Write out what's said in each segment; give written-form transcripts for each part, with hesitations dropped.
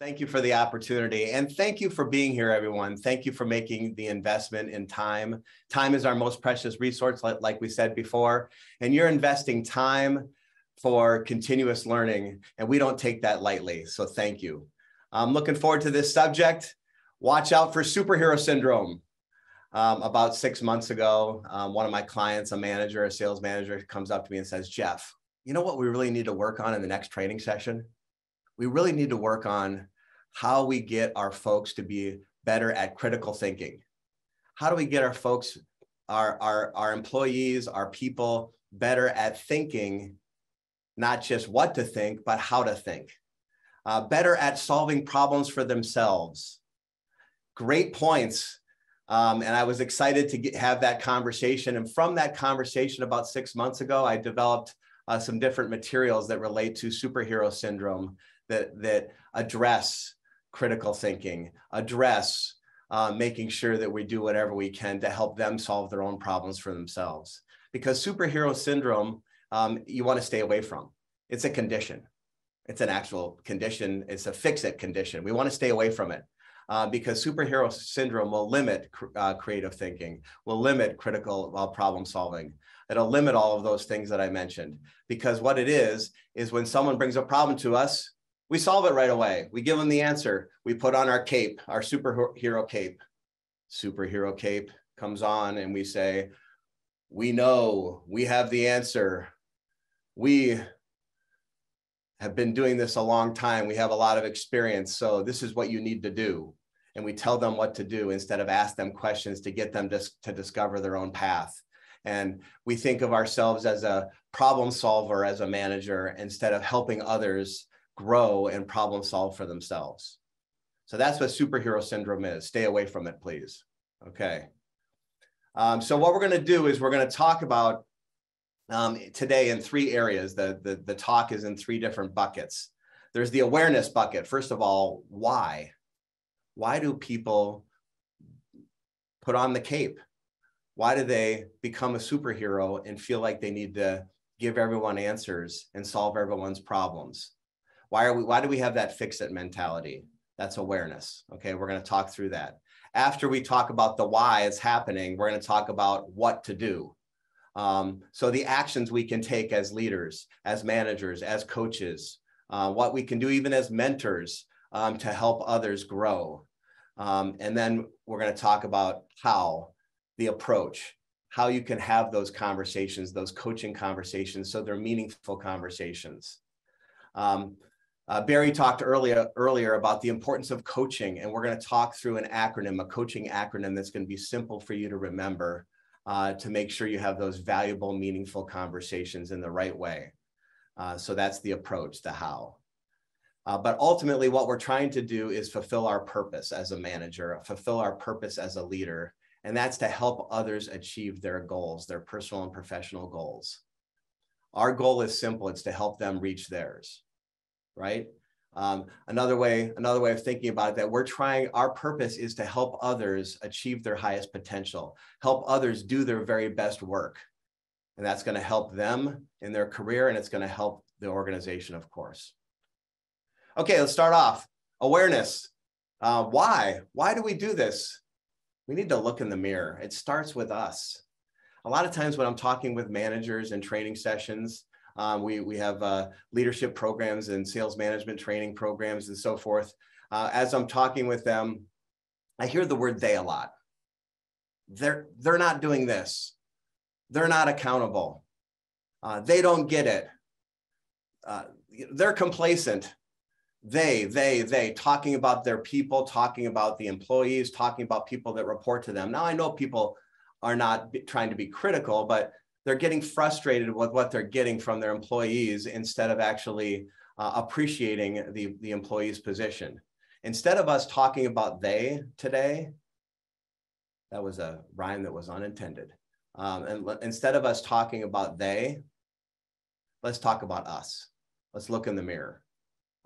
Thank you for the opportunity. And thank you for being here, everyone. Thank you for making the investment in time. Time is our most precious resource, like we said before. And you're investing time for continuous learning. And we don't take that lightly. So thank you. I'm looking forward to this subject. Watch out for superhero syndrome. About 6 months ago, one of my clients, a manager, a sales manager, comes up to me and says, Jeff, you know what we really need to work on in the next training session? We really need to work on how we get our folks to be better at critical thinking. How do we get our folks, our employees, our people better at thinking, not just what to think, but how to think, better at solving problems for themselves. Great points. And I was excited to have that conversation. And from that conversation about 6 months ago, I developed some different materials that relate to superhero syndrome that address critical thinking, address making sure that we do whatever we can to help them solve their own problems for themselves. Because superhero syndrome, you want to stay away from. It's a condition. It's an actual condition. It's a fix-it condition. We want to stay away from it because superhero syndrome will limit creative thinking, will limit critical problem solving. It'll limit all of those things that I mentioned. Because what it is when someone brings a problem to us, we solve it right away. We give them the answer. We put on our cape, our superhero cape. Superhero cape comes on and we say, we know, we have the answer. We have been doing this a long time. We have a lot of experience. So this is what you need to do. And we tell them what to do instead of ask them questions to get them to discover their own path. And we think of ourselves as a problem solver, as a manager, instead of helping others grow and problem solve for themselves. So that's what superhero syndrome is. Stay away from it, please. Okay. So what we're going to do is we're going to talk about today in 3 areas. The talk is in 3 different buckets. There's the awareness bucket. First of all, why? Why do people put on the cape? Why do they become a superhero and feel like they need to give everyone answers and solve everyone's problems? Why do we have that fix-it mentality? That's awareness. Okay, we're going to talk through that. After we talk about the why it's happening, we're going to talk about what to do. So the actions we can take as leaders, as managers, as coaches, what we can do even as mentors to help others grow. And then we're going to talk about how, the approach, how you can have those conversations, those coaching conversations, so they're meaningful conversations. Barry talked earlier about the importance of coaching, and we're going to talk through an acronym, a coaching acronym that's going to be simple for you to remember to make sure you have those valuable, meaningful conversations in the right way. So that's the approach, the how. But ultimately, what we're trying to do is fulfill our purpose as a manager, fulfill our purpose as a leader, and that's to help others achieve their goals, their personal and professional goals. Our goal is simple. It's to help them reach theirs. Right? Another way of thinking about it, that our purpose is to help others achieve their highest potential, help others do their very best work. And that's going to help them in their career, and it's going to help the organization, of course. Okay, let's start off. Awareness. Why? Why do we do this? We need to look in the mirror. It starts with us. A lot of times when I'm talking with managers in training sessions, we have leadership programs and sales management training programs and so forth. As I'm talking with them, I hear the word they a lot. They're not doing this. They're not accountable. They don't get it. They're complacent. They, talking about their people, talking about the employees, talking about people that report to them. Now, I know people are not trying to be critical, but they're getting frustrated with what they're getting from their employees instead of actually appreciating the employee's position. Instead of us talking about they today, that was a rhyme that was unintended. Instead of us talking about they, let's talk about us. Let's look in the mirror.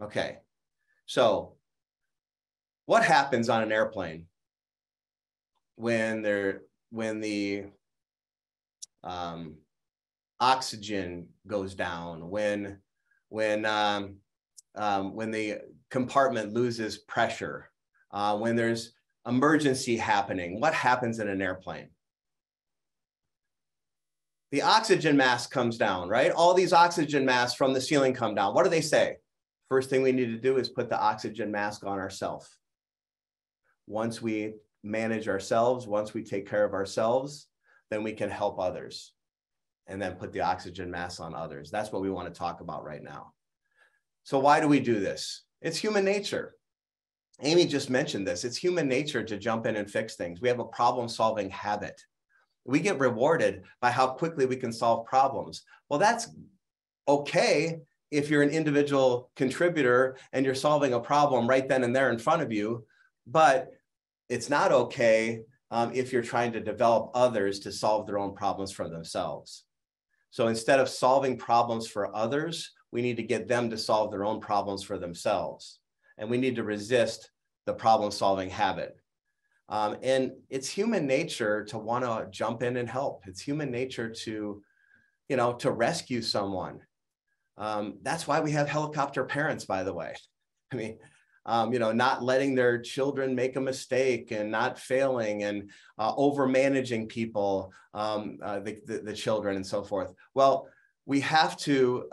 Okay, so what happens on an airplane when the oxygen goes down, when the compartment loses pressure, when there's emergency happening, what happens in an airplane? The oxygen mask comes down, right? All these oxygen masks from the ceiling come down. What do they say? First thing we need to do is put the oxygen mask on ourselves. Once we manage ourselves, once we take care of ourselves, then we can help others and then put the oxygen mask on others. That's what we want to talk about right now. So why do we do this? It's human nature. Amy just mentioned this. It's human nature to jump in and fix things. We have a problem-solving habit. We get rewarded by how quickly we can solve problems. Well, that's okay if you're an individual contributor and you're solving a problem right then and there in front of you, but it's not okay if you're trying to develop others to solve their own problems for themselves. So instead of solving problems for others, we need to get them to solve their own problems for themselves. And we need to resist the problem-solving habit. And it's human nature to want to jump in and help. It's human nature to, to rescue someone. That's why we have helicopter parents, by the way. I mean, not letting their children make a mistake and not failing and over managing people, the children and so forth. Well, we have to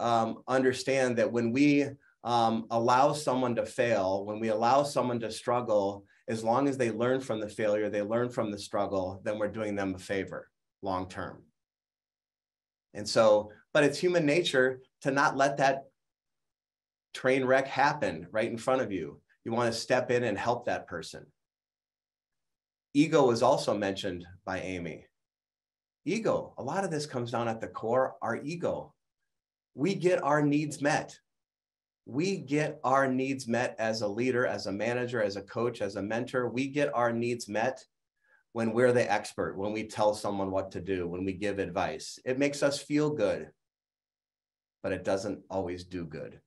understand that when we allow someone to fail, when we allow someone to struggle, as long as they learn from the failure, they learn from the struggle, then we're doing them a favor long term. And so, but it's human nature to not let that train wreck happen right in front of you. You want to step in and help that person. Ego was also mentioned by Amy. Ego, a lot of this comes down at the core, our ego. We get our needs met. We get our needs met as a leader, as a manager, as a coach, as a mentor. We get our needs met when we're the expert, when we tell someone what to do, when we give advice. It makes us feel good, but it doesn't always do good.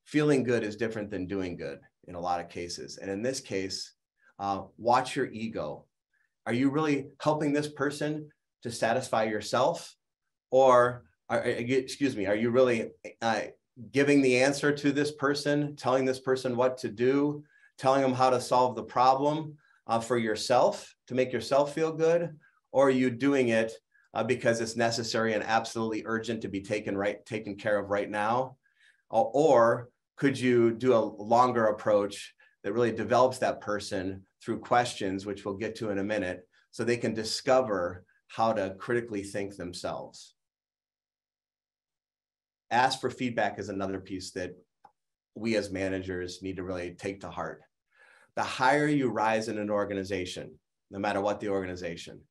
Feeling good is different than doing good in a lot of cases. And in this case, watch your ego. Are you really helping this person to satisfy yourself? Or, are you really giving the answer to this person, telling this person what to do, telling them how to solve the problem for yourself, to make yourself feel good? Or are you doing it because it's necessary and absolutely urgent to be taken care of right now? Or could you do a longer approach that really develops that person through questions, which we'll get to in a minute, so they can discover how to critically think themselves? Ask for feedback is another piece that we as managers need to really take to heart. The higher you rise in an organization, no matter what the organization,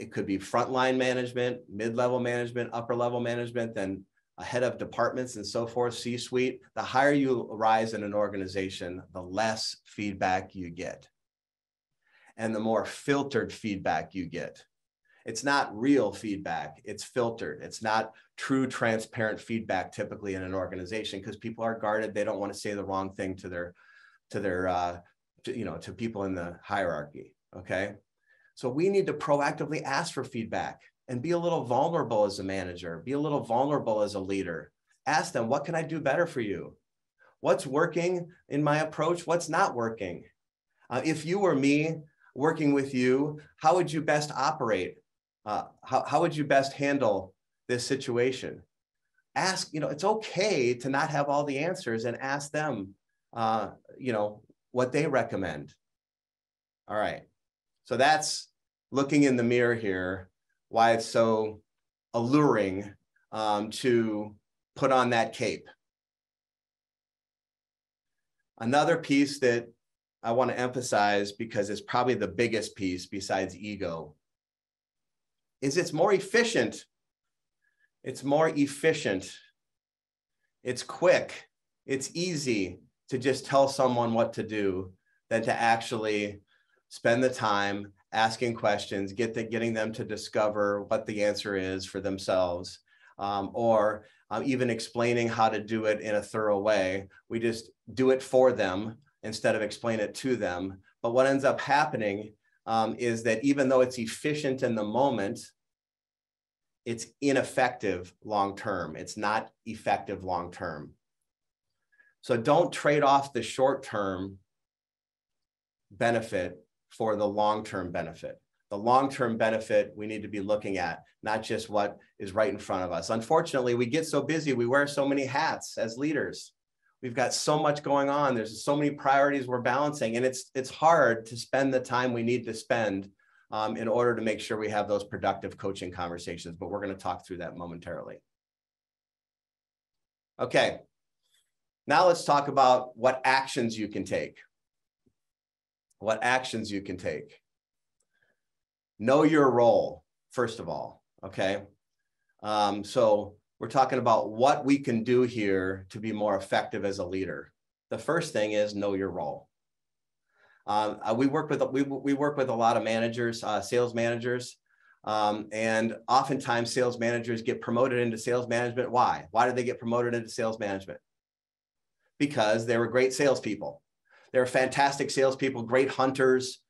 it could be frontline management, mid-level management, upper-level management, then a head of departments and so forth, C-suite. The higher you rise in an organization, the less feedback you get, and the more filtered feedback you get. It's not real feedback, it's filtered. It's not true, transparent feedback typically in an organization, because people are guarded. They don't want to say the wrong thing to people in the hierarchy, okay? So we need to proactively ask for feedback and be a little vulnerable as a manager, be a little vulnerable as a leader. Ask them, what can I do better for you? What's working in my approach? What's not working? If you were me working with you, how would you best operate? How would you best handle this situation? Ask, it's okay to not have all the answers, and ask them, what they recommend. All right. So that's looking in the mirror here, why it's so alluring to put on that cape. Another piece that I want to emphasize, because it's probably the biggest piece besides ego, is it's more efficient. It's more efficient. It's quick. It's easy to just tell someone what to do than to actually spend the time asking questions, getting them to discover what the answer is for themselves, or even explaining how to do it in a thorough way. We just do it for them instead of explain it to them. But what ends up happening is that even though it's efficient in the moment, it's ineffective long-term. It's not effective long-term. So don't trade off the short-term benefit for the long-term benefit. The long-term benefit we need to be looking at, not just what is right in front of us. Unfortunately, we get so busy, we wear so many hats as leaders. We've got so much going on. There's so many priorities we're balancing, and it's hard to spend the time we need to spend in order to make sure we have those productive coaching conversations, but we're going to talk through that momentarily. Okay, now let's talk about what actions you can take. What actions you can take. Know your role, first of all, okay? So we're talking about what we can do here to be more effective as a leader. The first thing is know your role. We work with a lot of managers, sales managers, and oftentimes sales managers get promoted into sales management. Why? Why did they get promoted into sales management? Because they were great salespeople. They were fantastic salespeople, great hunters,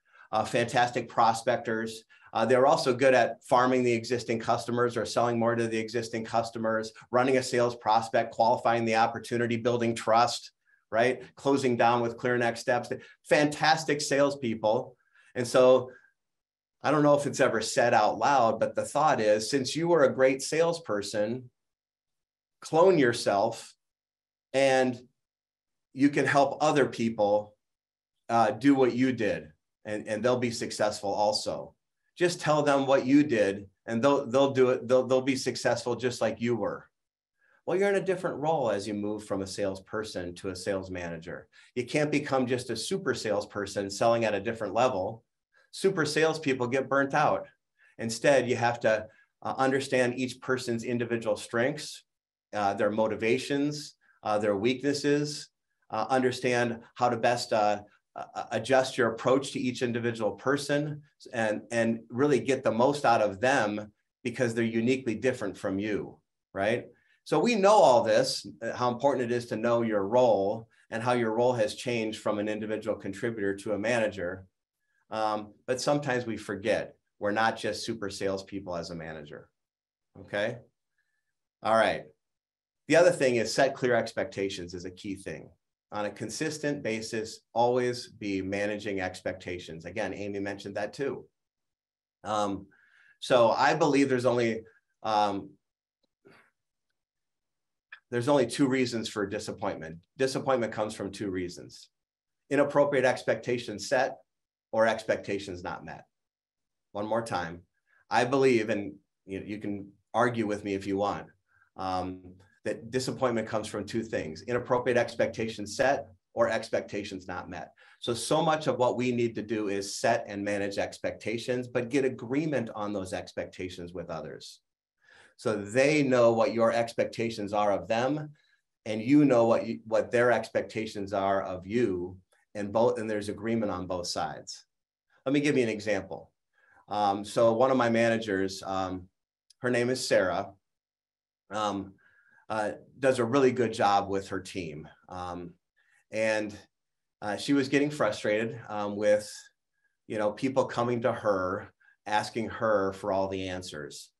fantastic prospectors. They're also good at farming the existing customers or selling more to the existing customers, running a sales prospect, qualifying the opportunity, building trust, right? Closing down with clear next steps. Fantastic salespeople. And so I don't know if it's ever said out loud, but the thought is, since you were a great salesperson, clone yourself and you can help other people do what you did, and they'll be successful also. Just tell them what you did and they'll do it. They'll be successful just like you were. Well, you're in a different role as you move from a salesperson to a sales manager. You can't become just a super salesperson selling at a different level. Super salespeople get burnt out. Instead, you have to understand each person's individual strengths, their motivations, their weaknesses, understand how to best adjust your approach to each individual person and really get the most out of them because they're uniquely different from you, right? So we know all this, how important it is to know your role and how your role has changed from an individual contributor to a manager. But sometimes we forget we're not just super salespeople as a manager, okay? All right. The other thing is set clear expectations is a key thing. On a consistent basis, always be managing expectations. Again, Amy mentioned that too. So I believe there's only two reasons for disappointment. Disappointment comes from two reasons: inappropriate expectations set or expectations not met. One more time. I believe, and you can argue with me if you want, that disappointment comes from two things: inappropriate expectations set or expectations not met. So much of what we need to do is set and manage expectations, but get agreement on those expectations with others. So they know what your expectations are of them, and you know what their expectations are of you, and there's agreement on both sides. Let me give you an example. So one of my managers, her name is Sarah, does a really good job with her team. And she was getting frustrated with, people coming to her, asking her for all the answers,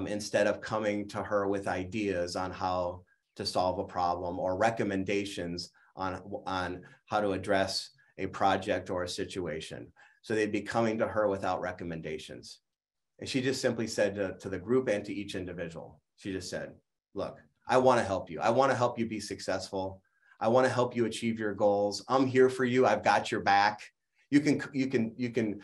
instead of coming to her with ideas on how to solve a problem or recommendations on how to address a project or a situation. So they'd be coming to her without recommendations. And she just simply said to the group and to each individual, she just said, look, I want to help you. I want to help you be successful. I want to help you achieve your goals. I'm here for you. I've got your back. You can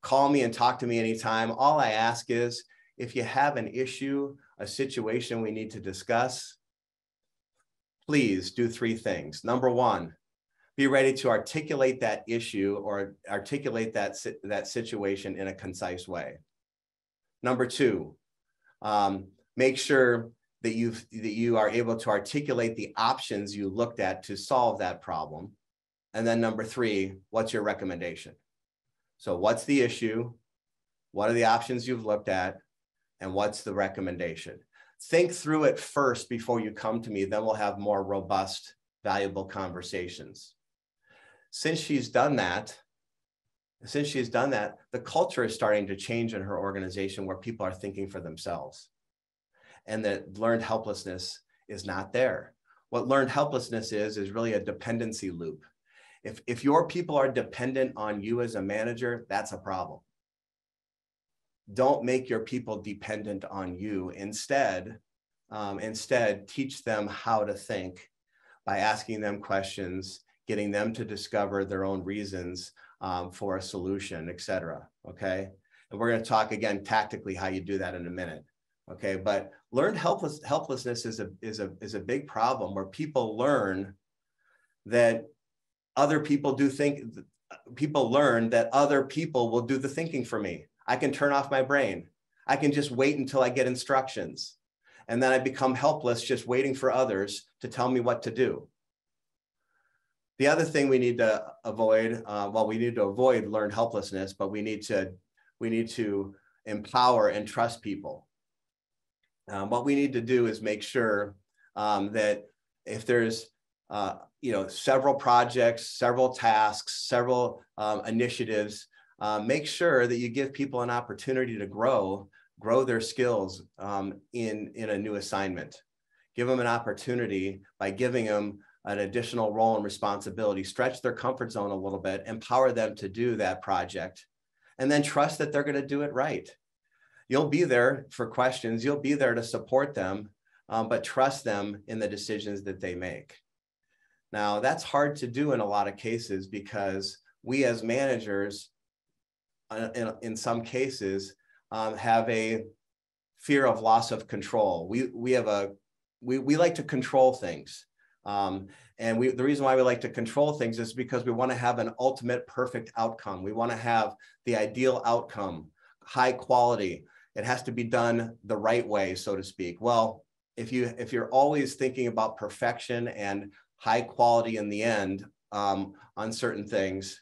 call me and talk to me anytime. All I ask is, if you have an issue, a situation we need to discuss, please do three things. Number one, be ready to articulate that issue or articulate that situation in a concise way. Number two, make sure that you are able to articulate the options you looked at to solve that problem. And then number three, what's your recommendation? So what's the issue? What are the options you've looked at? And what's the recommendation? Think through it first before you come to me, then we'll have more robust, valuable conversations. Since she's done that, the culture is starting to change in her organization where people are thinking for themselves. And that learned helplessness is not there. what learned helplessness is really a dependency loop. If your people are dependent on you as a manager, that's a problem. Don't make your people dependent on you. Instead, teach them how to think by asking them questions, getting them to discover their own reasons for a solution, et cetera, okay? And we're gonna talk again tactically how you do that in a minute, okay? But learned helplessness is a big problem where people learn that people learn that other people will do the thinking for me. I can turn off my brain. I can just wait until I get instructions. And then I become helpless just waiting for others to tell me what to do. The other thing we need to avoid, we need to avoid learned helplessness, but we need to empower and trust people. What we need to do is make sure that if there's several projects, several tasks, several initiatives, make sure that you give people an opportunity to grow their skills in a new assignment. Give them an opportunity by giving them an additional role and responsibility, stretch their comfort zone a little bit, empower them to do that project, and then trust that they're going to do it right. You'll be there for questions, you'll be there to support them, but trust them in the decisions that they make. Now, that's hard to do in a lot of cases because we as managers, in some cases, have a fear of loss of control. We like to control things. And the reason why we like to control things is because we want to have an ultimate perfect outcome. We want to have the ideal outcome, high quality. It has to be done the right way, so to speak. Well, if you're always thinking about perfection and high quality in the end on certain things,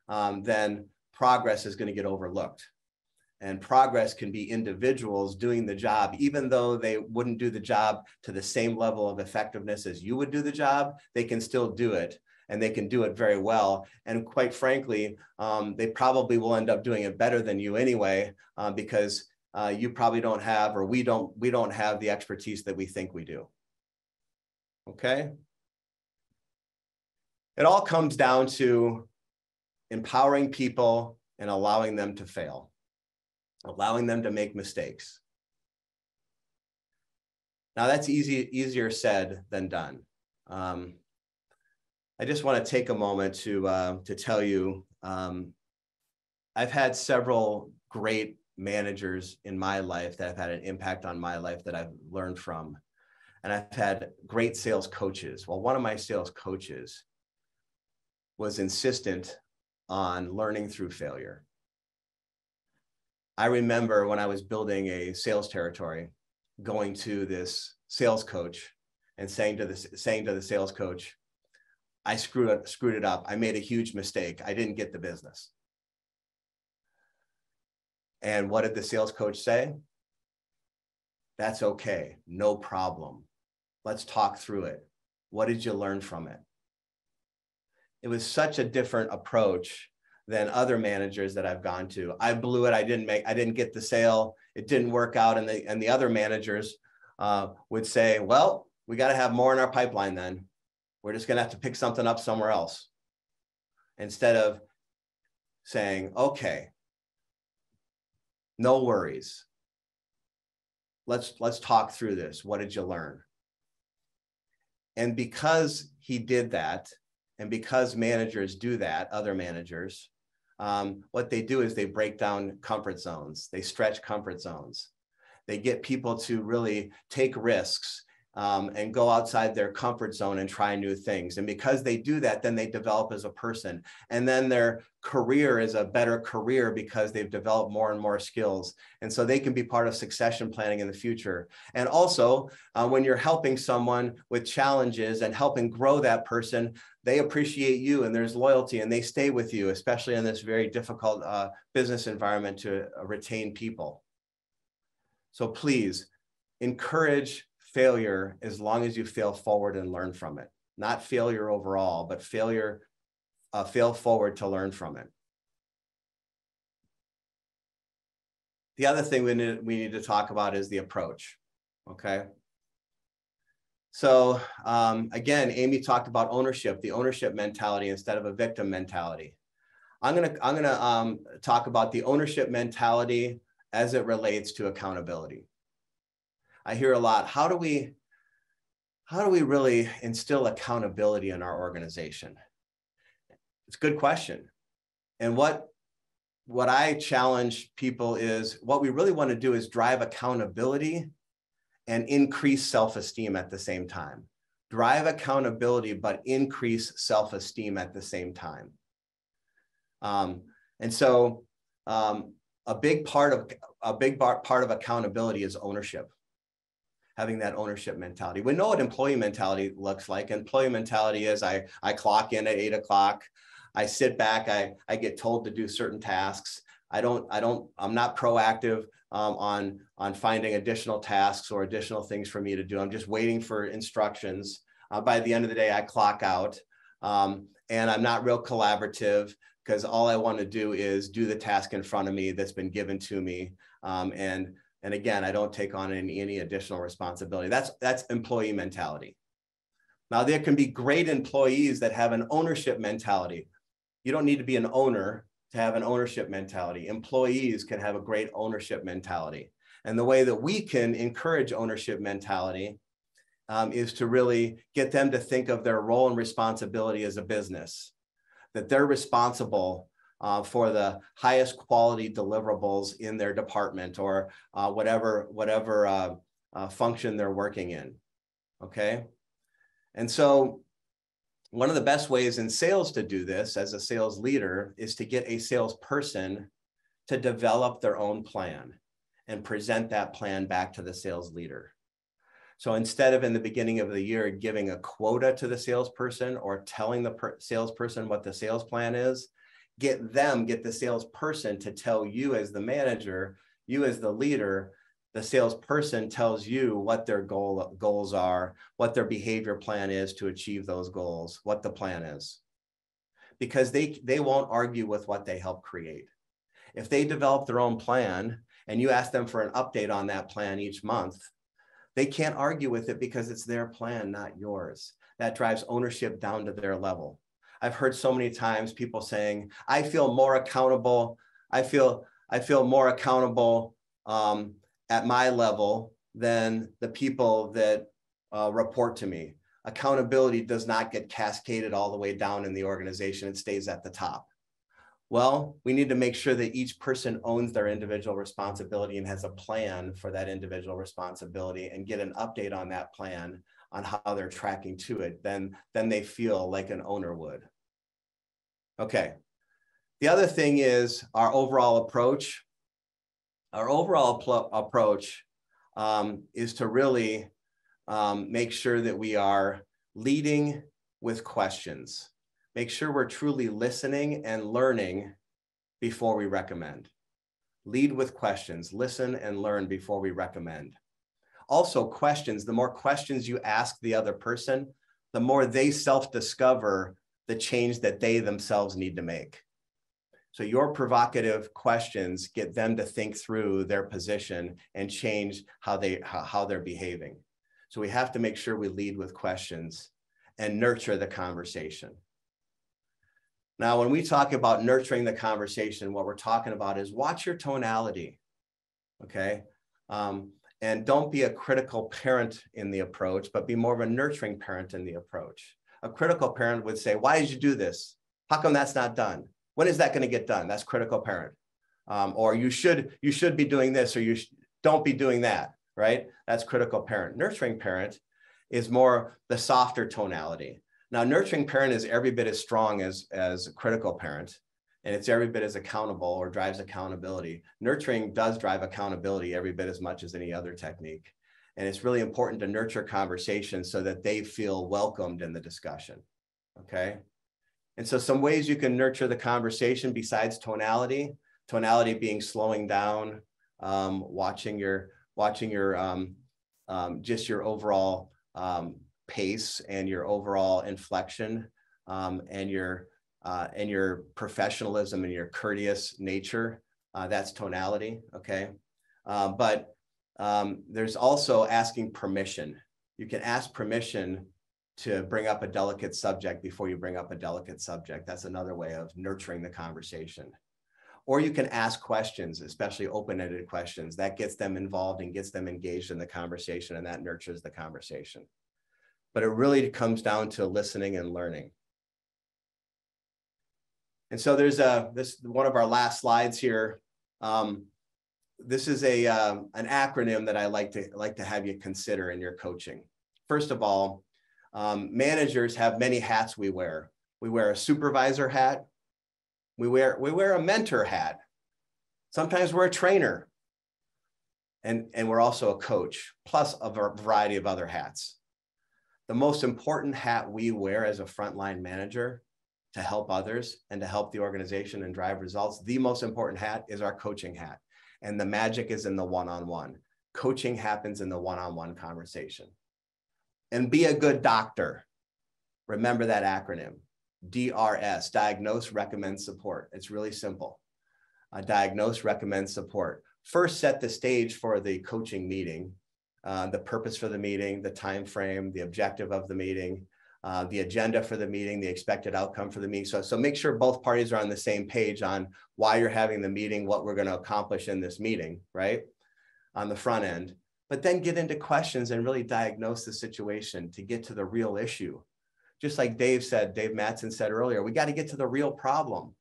then progress is going to get overlooked. And progress can be individuals doing the job, even though they wouldn't do the job to the same level of effectiveness as you would do the job, they can still do it, and they can do it very well. And quite frankly, they probably will end up doing it better than you anyway, because you probably don't have, or we don't have the expertise that we think we do. Okay? It all comes down to empowering people and allowing them to fail, allowing them to make mistakes. Now that's easier said than done. I just want to take a moment to tell you, I've had several great managers in my life that have had an impact on my life that I've learned from. And I've had great sales coaches. Well, one of my sales coaches was insistent on learning through failure. I remember when I was building a sales territory, going to this sales coach and saying to the sales coach, I screwed it up. I made a huge mistake. I didn't get the business. And what did the sales coach say? That's okay. No problem. Let's talk through it. What did you learn from it? It was such a different approach than other managers that I've gone to. I blew it. I didn't get the sale. It didn't work out. And the other managers would say, well, we got to have more in our pipeline then. We're just going to have to pick something up somewhere else. Instead of saying, okay, no worries. Let's talk through this. What did you learn? And because he did that, and because managers do that, other managers, what they do is they break down comfort zones. They stretch comfort zones. They get people to really take risks and go outside their comfort zone and try new things. And because they do that, then they develop as a person. And then their career is a better career because they've developed more and more skills. And so they can be part of succession planning in the future. And also, when you're helping someone with challenges and helping grow that person, they appreciate you and there's loyalty and they stay with you, especially in this very difficult business environment to retain people. So please encourage failure as long as you fail forward and learn from it. Not failure overall, but fail forward to learn from it. The other thing we need to talk about is the approach, okay? So again, Amy talked about ownership, the ownership mentality instead of a victim mentality. I'm gonna talk about the ownership mentality as it relates to accountability. I hear a lot, how do we really instill accountability in our organization? It's a good question. And what I challenge people is, what we really want to do is drive accountability and increase self-esteem at the same time. Drive accountability, but increase self-esteem at the same time. And so a big part of accountability is ownership. Having that ownership mentality. We know what employee mentality looks like. Employee mentality is I clock in at 8 o'clock. I sit back. I get told to do certain tasks. I'm not proactive on finding additional tasks or additional things for me to do. I'm just waiting for instructions. By the end of the day, I clock out, and I'm not real collaborative because all I want to do is do the task in front of me that's been given to me. And again, I don't take on any additional responsibility. That's employee mentality. Now, there can be great employees that have an ownership mentality. You don't need to be an owner to have an ownership mentality. Employees can have a great ownership mentality. And the way that we can encourage ownership mentality is to really get them to think of their role and responsibility as a business, that they're responsible for the highest quality deliverables in their department or whatever function they're working in, okay? And so one of the best ways in sales to do this as a sales leader is to get a salesperson to develop their own plan and present that plan back to the sales leader. So instead of in the beginning of the year giving a quota to the salesperson or telling the salesperson what the sales plan is, get the salesperson to tell you as the manager, you as the leader, the salesperson tells you what their goals are, what their behavior plan is to achieve those goals, what the plan is. Because they won't argue with what they help create. If they develop their own plan and you ask them for an update on that plan each month, they can't argue with it because it's their plan, not yours. That drives ownership down to their level. I've heard so many times people saying, I feel more accountable. I feel more accountable at my level than the people that report to me. Accountability does not get cascaded all the way down in the organization. It stays at the top. Well, we need to make sure that each person owns their individual responsibility and has a plan for that individual responsibility and get an update on that plan on how they're tracking to it, then they feel like an owner would. Okay. The other thing is our overall approach. Our overall approach is to really make sure that we are leading with questions. Make sure we're truly listening and learning before we recommend. Lead with questions, listen and learn before we recommend. Also, questions, the more questions you ask the other person, the more they self-discover the change that they themselves need to make. So your provocative questions get them to think through their position and change how they're behaving. So we have to make sure we lead with questions and nurture the conversation. Now, when we talk about nurturing the conversation, what we're talking about is watch your tonality, okay? And don't be a critical parent in the approach, but be more of a nurturing parent in the approach. A critical parent would say, why did you do this? How come that's not done? When is that going to get done? That's critical parent. Or you should be doing this, or don't be doing that, right? That's critical parent. Nurturing parent is more the softer tonality. Now, nurturing parent is every bit as strong as a critical parent, and it's every bit as accountable or drives accountability. Nurturing does drive accountability every bit as much as any other technique. And it's really important to nurture conversations so that they feel welcomed in the discussion, okay? And so some ways you can nurture the conversation besides tonality being slowing down, watching your just your overall pace and your overall inflection, and your professionalism and your courteous nature. That's tonality, okay? But there's also asking permission. You can ask permission to bring up a delicate subject before you bring up a delicate subject. That's another way of nurturing the conversation. Or you can ask questions, especially open-ended questions. That gets them involved and gets them engaged in the conversation, and that nurtures the conversation. But it really comes down to listening and learning. And so there's this one of our last slides here. This is an acronym that I like to have you consider in your coaching. First of all, managers have many hats we wear. We wear a supervisor hat. We wear a mentor hat. Sometimes we're a trainer. And we're also a coach, plus a variety of other hats. The most important hat we wear as a frontline manager to help others and to help the organization and drive results, the most important hat is our coaching hat. And the magic is in the one-on-one. Coaching happens in the one-on-one conversation. And be a good doctor. Remember that acronym, DRS, diagnose, recommend, support. It's really simple. Diagnose, recommend, support. First, set the stage for the coaching meeting, the purpose for the meeting, the time frame, the objective of the meeting, the agenda for the meeting, the expected outcome for the meeting. So make sure both parties are on the same page on why you're having the meeting, what we're going to accomplish in this meeting, right? On the front end. But then get into questions and really diagnose the situation to get to the real issue. Just like Dave Mattson said earlier, we got to get to the real problem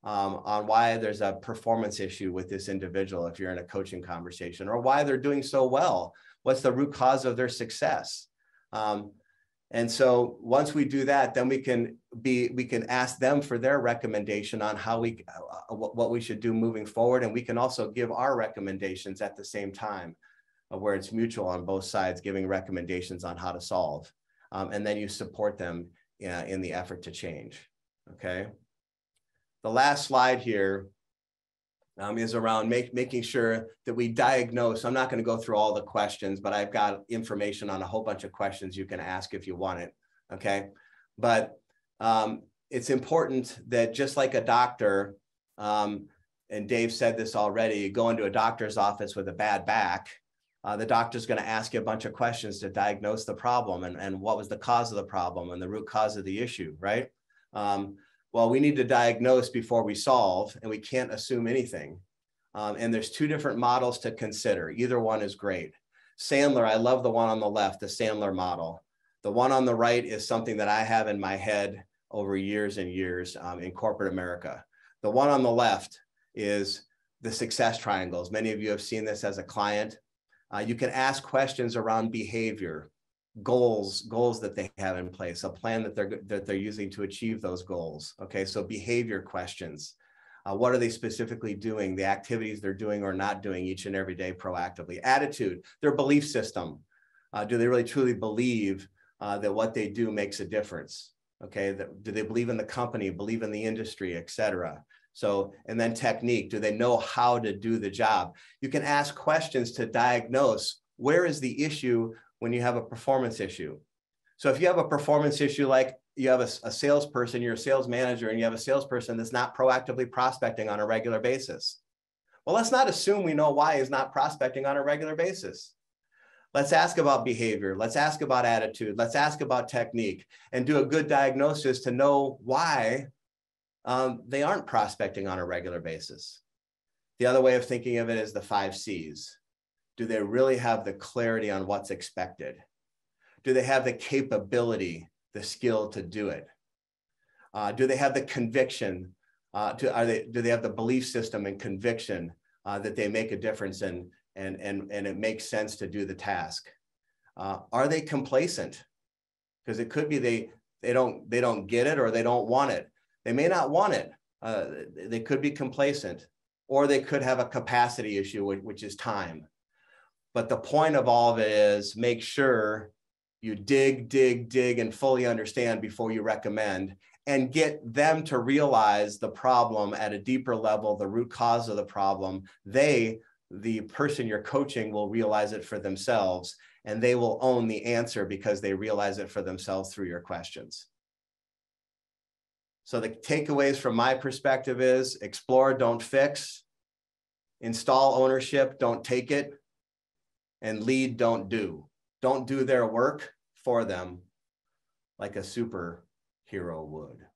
on why there's a performance issue with this individual if you're in a coaching conversation, or why they're doing so well. What's the root cause of their success? And so once we do that, then we can ask them for their recommendation on how what we should do moving forward. And we can also give our recommendations at the same time, where it's mutual on both sides, giving recommendations on how to solve. And then you support them in the effort to change, okay? The last slide here is around making sure that we diagnose. I'm not going to go through all the questions, but I've got information on a whole bunch of questions you can ask if you want it, okay? But it's important that just like a doctor, and Dave said this already, you go into a doctor's office with a bad back, the doctor's going to ask you a bunch of questions to diagnose the problem and what was the cause of the problem and the root cause of the issue, right? Well, we need to diagnose before we solve, and we can't assume anything. And there's two different models to consider. Either one is great. Sandler, I love the one on the left, the Sandler model. The one on the right is something that I have in my head over years and years in corporate America. The one on the left is the success triangles. Many of you have seen this as a client. You can ask questions around behavior, goals that they have in place, a plan that they're using to achieve those goals. Okay, so behavior questions. What are they specifically doing? The activities they're doing or not doing each and every day proactively. Attitude, their belief system. Do they really truly believe that what they do makes a difference? Okay, do they believe in the company, believe in the industry, et cetera? So, and then technique, do they know how to do the job? You can ask questions to diagnose where is the issue when you have a performance issue. So if you have a performance issue, like you have a salesperson, you're a sales manager, and you have a salesperson that's not proactively prospecting on a regular basis. Well, let's not assume we know why he's not prospecting on a regular basis. Let's ask about behavior. Let's ask about attitude. Let's ask about technique and do a good diagnosis to know why they aren't prospecting on a regular basis. The other way of thinking of it is the 5 C's. Do they really have the clarity on what's expected? Do they have the capability, the skill to do it? Do they have the conviction? Do they have the belief system and conviction that they make a difference and it makes sense to do the task? Are they complacent? Because it could be they don't get it or they don't want it. They may not want it. They could be complacent, or they could have a capacity issue, which is time. But the point of all of it is make sure you dig, and fully understand before you recommend, and get them to realize the problem at a deeper level, the root cause of the problem. The person you're coaching, will realize it for themselves, and they will own the answer because they realize it for themselves through your questions. So the takeaways from my perspective is explore, don't fix, install ownership, don't take it, and lead, don't do. Don't do their work for them like a superhero would.